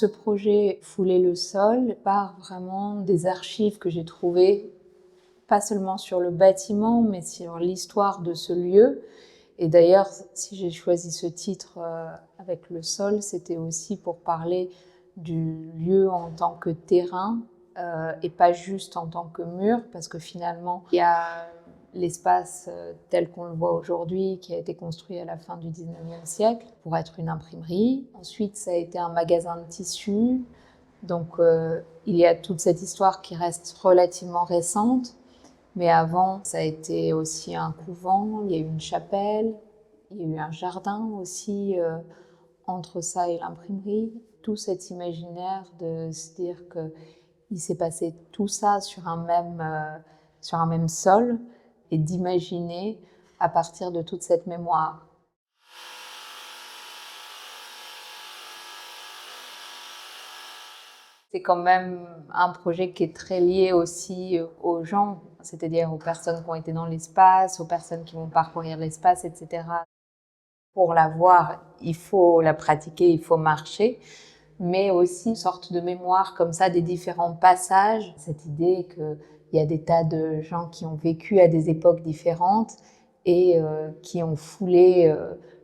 ce projet Fouler le sol part vraiment des archives que j'ai trouvées, pas seulement sur le bâtiment, mais sur l'histoire de ce lieu. Et d'ailleurs, si j'ai choisi ce titre avec le sol, c'était aussi pour parler du lieu en tant que terrain et pas juste en tant que mur, parce que finalement, il y a l'espace tel qu'on le voit aujourd'hui, qui a été construit à la fin du 19e siècle pour être une imprimerie. Ensuite, ça a été un magasin de tissus. Donc, il y a toute cette histoire qui reste relativement récente. Mais avant, ça a été aussi un couvent, il y a eu une chapelle, il y a eu un jardin aussi entre ça et l'imprimerie. Tout cet imaginaire de se dire qu'il s'est passé tout ça sur un même sol et d'imaginer à partir de toute cette mémoire. C'est quand même un projet qui est très lié aussi aux gens, c'est-à-dire aux personnes qui ont été dans l'espace, aux personnes qui vont parcourir l'espace, etc. Pour la voir, il faut la pratiquer, il faut marcher, mais aussi une sorte de mémoire comme ça des différents passages. Cette idée qu'il y a des tas de gens qui ont vécu à des époques différentes et qui ont foulé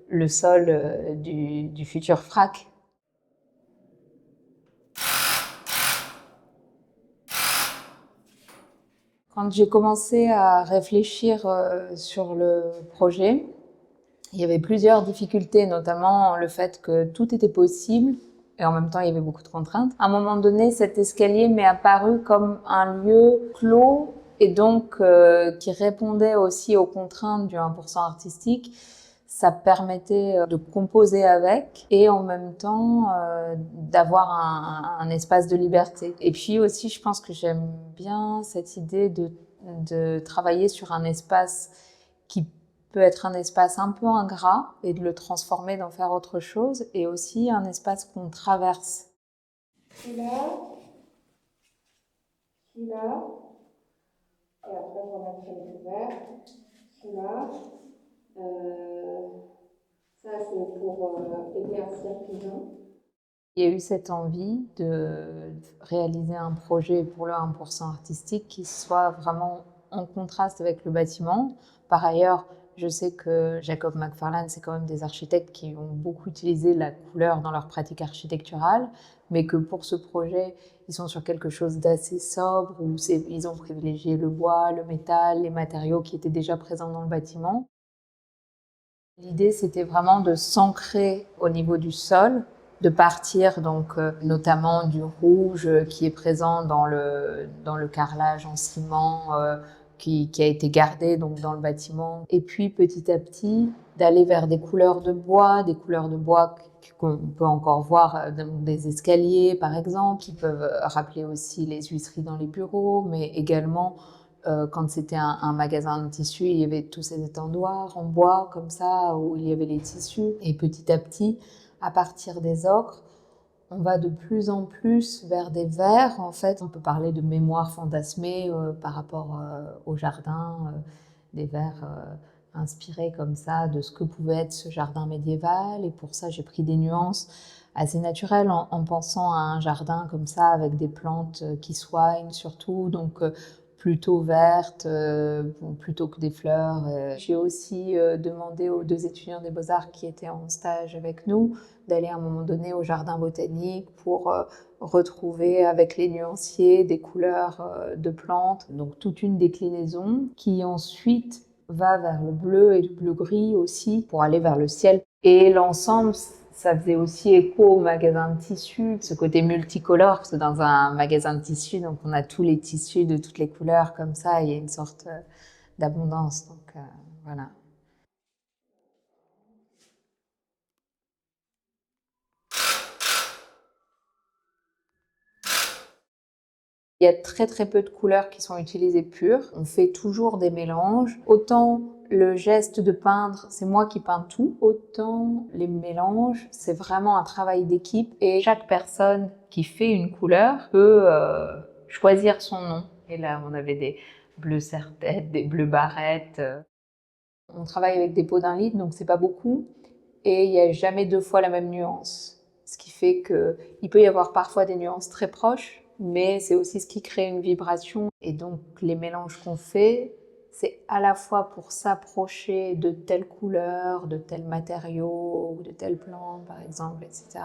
le sol du futur FRAC. Quand j'ai commencé à réfléchir sur le projet, il y avait plusieurs difficultés, notamment le fait que tout était possible et en même temps il y avait beaucoup de contraintes. À un moment donné, cet escalier m'est apparu comme un lieu clos et donc qui répondait aussi aux contraintes du 1% artistique. Ça permettait de composer avec et en même temps d'avoir un espace de liberté. Et puis aussi, je pense que j'aime bien cette idée de travailler sur un espace qui peut être un espace un peu ingrat et de le transformer, d'en faire autre chose, et aussi un espace qu'on traverse. Celui-là, celui-là, et après je remettrai les couverts. Celui-là, ça c'est pour éclaircir pigeon. Il y a eu cette envie de réaliser un projet pour le 1% artistique qui soit vraiment en contraste avec le bâtiment. Par ailleurs, je sais que Jacob McFarlane, c'est quand même des architectes qui ont beaucoup utilisé la couleur dans leur pratique architecturale, mais que pour ce projet, ils sont sur quelque chose d'assez sobre, où ils ont privilégié le bois, le métal, les matériaux qui étaient déjà présents dans le bâtiment. L'idée, c'était vraiment de s'ancrer au niveau du sol, de partir donc notamment du rouge qui est présent dans le carrelage en ciment qui a été gardé donc dans le bâtiment, et puis petit à petit d'aller vers des couleurs de bois qu'on peut encore voir dans des escaliers par exemple, qui peuvent rappeler aussi les huisseries dans les bureaux, mais également quand c'était un magasin de tissus, il y avait tous ces étendoirs en bois comme ça où il y avait les tissus. Et petit à petit, à partir des ocres, on va de plus en plus vers des verts. En fait, on peut parler de mémoire fantasmée par rapport au jardin, des verts inspirés comme ça de ce que pouvait être ce jardin médiéval. Et pour ça, j'ai pris des nuances assez naturelles en pensant à un jardin comme ça avec des plantes qui soignent surtout. Donc, plutôt vertes, plutôt que des fleurs. J'ai aussi demandé aux 2 étudiants des Beaux-Arts qui étaient en stage avec nous d'aller à un moment donné au jardin botanique pour retrouver avec les nuanciers des couleurs de plantes. Donc toute une déclinaison qui ensuite va vers le bleu et le bleu-gris aussi pour aller vers le ciel. Et l'ensemble, ça faisait aussi écho au magasin de tissus, ce côté multicolore, parce que dans un magasin de tissus, donc on a tous les tissus de toutes les couleurs comme ça, il y a une sorte d'abondance. Donc voilà. Il y a très très peu de couleurs qui sont utilisées pures. On fait toujours des mélanges. Autant le geste de peindre, c'est moi qui peins tout, autant les mélanges, c'est vraiment un travail d'équipe et chaque personne qui fait une couleur peut choisir son nom. Et là, on avait des bleus serre-tête, des bleus barrettes. On travaille avec des pots d'1 litre, donc c'est pas beaucoup. Et il n'y a jamais 2 fois la même nuance. ce qui fait qu'il peut y avoir parfois des nuances très proches, mais c'est aussi ce qui crée une vibration. Et donc les mélanges qu'on fait, c'est à la fois pour s'approcher de telle couleur, de tel matériau, ou de telle plante par exemple, etc.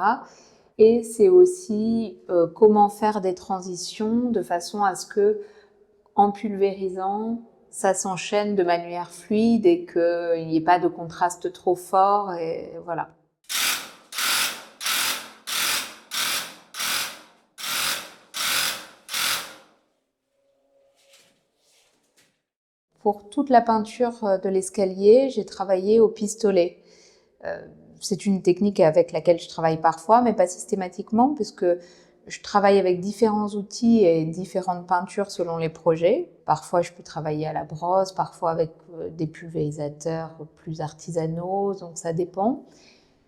Et c'est aussi comment faire des transitions de façon à ce que, en pulvérisant, ça s'enchaîne de manière fluide et qu'il n'y ait pas de contraste trop fort. Et voilà. Pour toute la peinture de l'escalier, j'ai travaillé au pistolet. C'est une technique avec laquelle je travaille parfois, mais pas systématiquement, puisque je travaille avec différents outils et différentes peintures selon les projets. Parfois, je peux travailler à la brosse, parfois avec des pulvérisateurs plus artisanaux, donc ça dépend.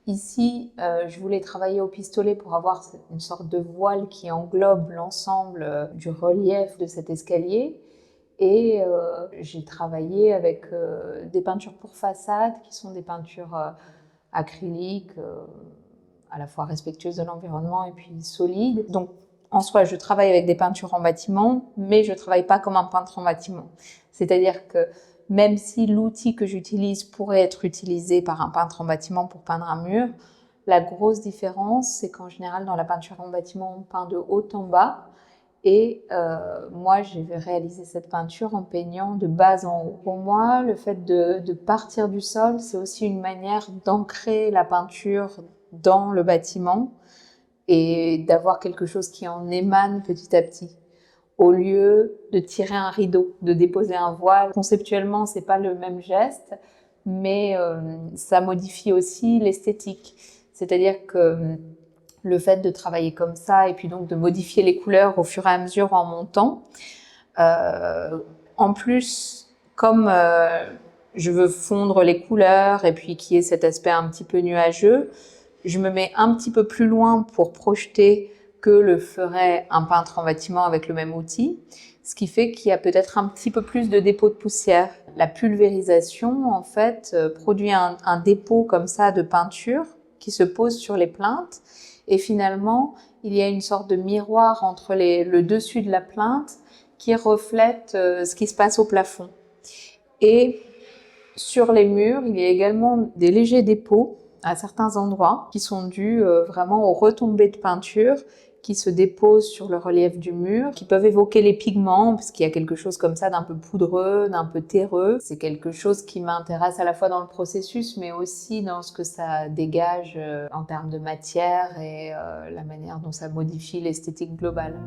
Ici, je voulais travailler au pistolet pour avoir une sorte de voile qui englobe l'ensemble du relief de cet escalier. Et j'ai travaillé avec des peintures pour façade, qui sont des peintures acryliques, à la fois respectueuses de l'environnement et puis solides. Donc, en soi, je travaille avec des peintures en bâtiment, mais je ne travaille pas comme un peintre en bâtiment. C'est-à-dire que même si l'outil que j'utilise pourrait être utilisé par un peintre en bâtiment pour peindre un mur, la grosse différence, c'est qu'en général, dans la peinture en bâtiment, on peint de haut en bas. Et moi, j'ai réalisé cette peinture en peignant de bas en haut. Pour moi, le fait de partir du sol, c'est aussi une manière d'ancrer la peinture dans le bâtiment et d'avoir quelque chose qui en émane petit à petit, au lieu de tirer un rideau, de déposer un voile. Conceptuellement, c'est pas le même geste, mais ça modifie aussi l'esthétique. C'est-à-dire que le fait de travailler comme ça et puis donc de modifier les couleurs au fur et à mesure en montant. En plus, comme je veux fondre les couleurs et puis qu'il y ait cet aspect un petit peu nuageux, je me mets un petit peu plus loin pour projeter que le ferait un peintre en bâtiment avec le même outil, ce qui fait qu'il y a peut-être un petit peu plus de dépôt de poussière. La pulvérisation, en fait, produit un dépôt comme ça de peinture qui se pose sur les plinthes. Et finalement, il y a une sorte de miroir entre le dessus de la plinthe qui reflète ce qui se passe au plafond. Et sur les murs, il y a également des légers dépôts à certains endroits qui sont dus vraiment aux retombées de peinture qui se déposent sur le relief du mur, qui peuvent évoquer les pigments, parce qu'il y a quelque chose comme ça d'un peu poudreux, d'un peu terreux. C'est quelque chose qui m'intéresse à la fois dans le processus, mais aussi dans ce que ça dégage en termes de matière et la manière dont ça modifie l'esthétique globale.